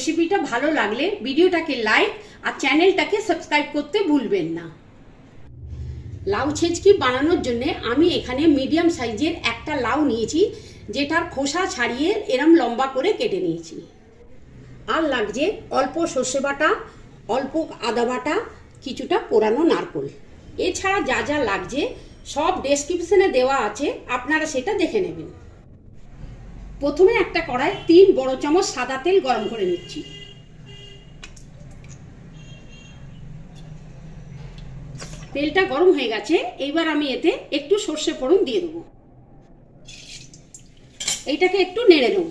রেসিপিটা ভালো লাগলে ভিডিওটাকে লাইক আর চ্যানেলটাকে সাবস্ক্রাইব করতে ভুলবেন না। লাউ ছেঁচকি বানানোর জন্য আমি এখানে মিডিয়াম সাইজের একটা লাউ নিয়েছি, যেটার খোসা ছাড়িয়ে এরম লম্বা করে কেটে নিয়েছি। আর লাগছে অল্প সর্ষে বাটা, অল্প আদা বাটা, কিছুটা পোড়ানো নারকেল। এছাড়া যা যা লাগছে সব ডেসক্রিপশনে দেওয়া আছে, আপনারা সেটা দেখে নেবেন। প্রথমে একটা কড়াই 3 বড় চামচ সাদা তেল গরম করে নিচ্ছি। তেলটা গরম হয়ে গেছে, এইবার আমি এতে একটু সর্ষে ফোড়ন দিয়ে দেবো। এইটাকে একটু নেড়ে নেব।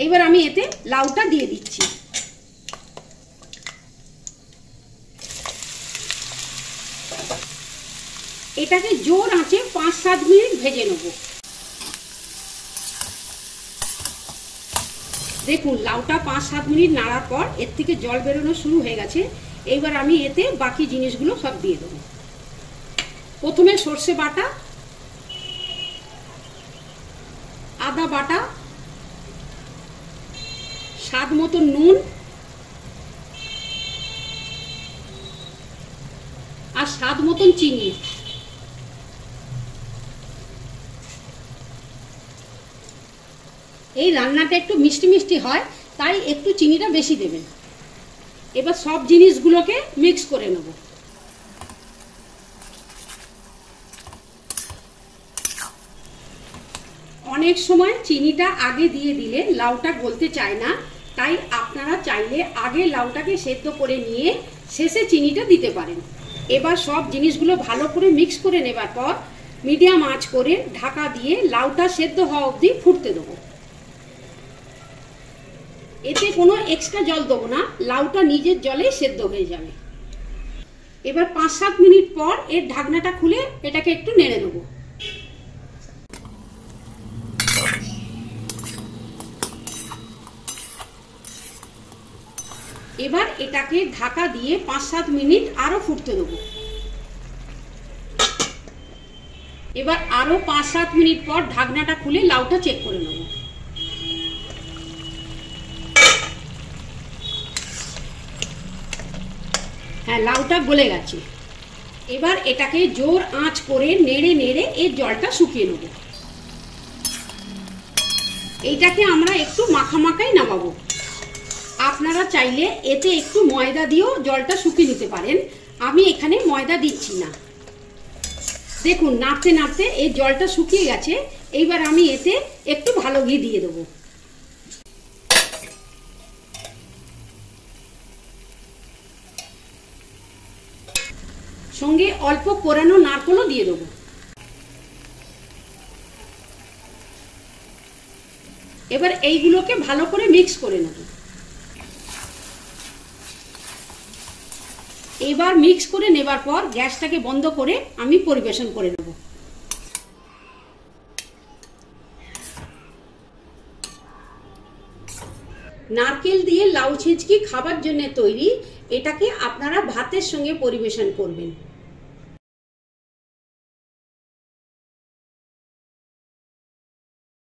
এইবার আমি এতে লাউটা দিয়ে দিচ্ছি। এটাকে জোর আঁচে 5-7 মিনিট ভেজে নেব। দেখুন লাউটা 5-7 মিনিট নাড়ার পর এর থেকে জল বেরোনো শুরু হয়ে গেছে। এইবার আমি এতে বাকি জিনিসগুলো সব দিয়ে দেবো। প্রথমে সর্ষে বাটা, আদা বাটা, স্বাদ মতো নুন আর স্বাদ মতন চিনি। এই রান্নাটা একটু মিষ্টি মিষ্টি হয়, তাই একটু চিনিটা বেশি দেবেন। এবার সব জিনিসগুলোকে মিক্স করে নেব। অনেক সময় চিনিটা আগে দিয়ে দিলে লাউটা গলতে চায় না, তাই আপনারা চাইলে আগে লাউটাকে সেদ্ধ করে নিয়ে শেষে চিনিটা দিতে পারেন। এবার সব জিনিসগুলো ভালো করে মিক্স করে নেবার পর মিডিয়াম আঁচ করে ঢাকা দিয়ে লাউটা সেদ্ধ হওয়া অবধি ফুটতে দেবো। এতে কোনো এক্সট্রা জল দেবো না, লাউটা নিজের জলে সেদ্ধ হয়ে যাবে। এবার 5-7 মিনিট পর এর ঢাকনাটা খুলে এটাকে একটু নেড়ে দেবো। এবার এটাকে ঢাকা দিয়ে 5-7 মিনিট আরো ফুটতে দেবো। এবার আরো 5-7 মিনিট পর ঢাকনাটা খুলে লাউটা চেক করে নেব। হ্যাঁ, লাউটা গলে গেছে। এবার এটাকে জোর আঁচ করে নেড়ে নেড়ে এর জলটা শুকিয়ে নেব। এইটাকে আমরা একটু মাখামাখাই নামাবো। আপনারা চাইলে এতে একটু ময়দা দিয়েও জলটা শুকিয়ে নিতে পারেন, আমি এখানে ময়দা দিচ্ছি না। দেখুন নাড়তে নাড়তে এই জলটা শুকিয়ে গেছে। এইবার আমি এতে একটু ভালো ঘি দিয়ে দেবো। সঙ্গে অল্প কোরানো নারকেলও দিয়ে দেবো। এবার এইগুলোকে ভালো করে মিক্স করে নেব। এবার মিক্স করে নেবার পর গ্যাসটাকে বন্ধ করে আমি পরিবেশন করে নেব। নারকেল দিয়ে লাউ ছেঁচকি খাবার জন্য তৈরি। এটাকে আপনারা ভাতের সঙ্গে পরিবেশন করবেন।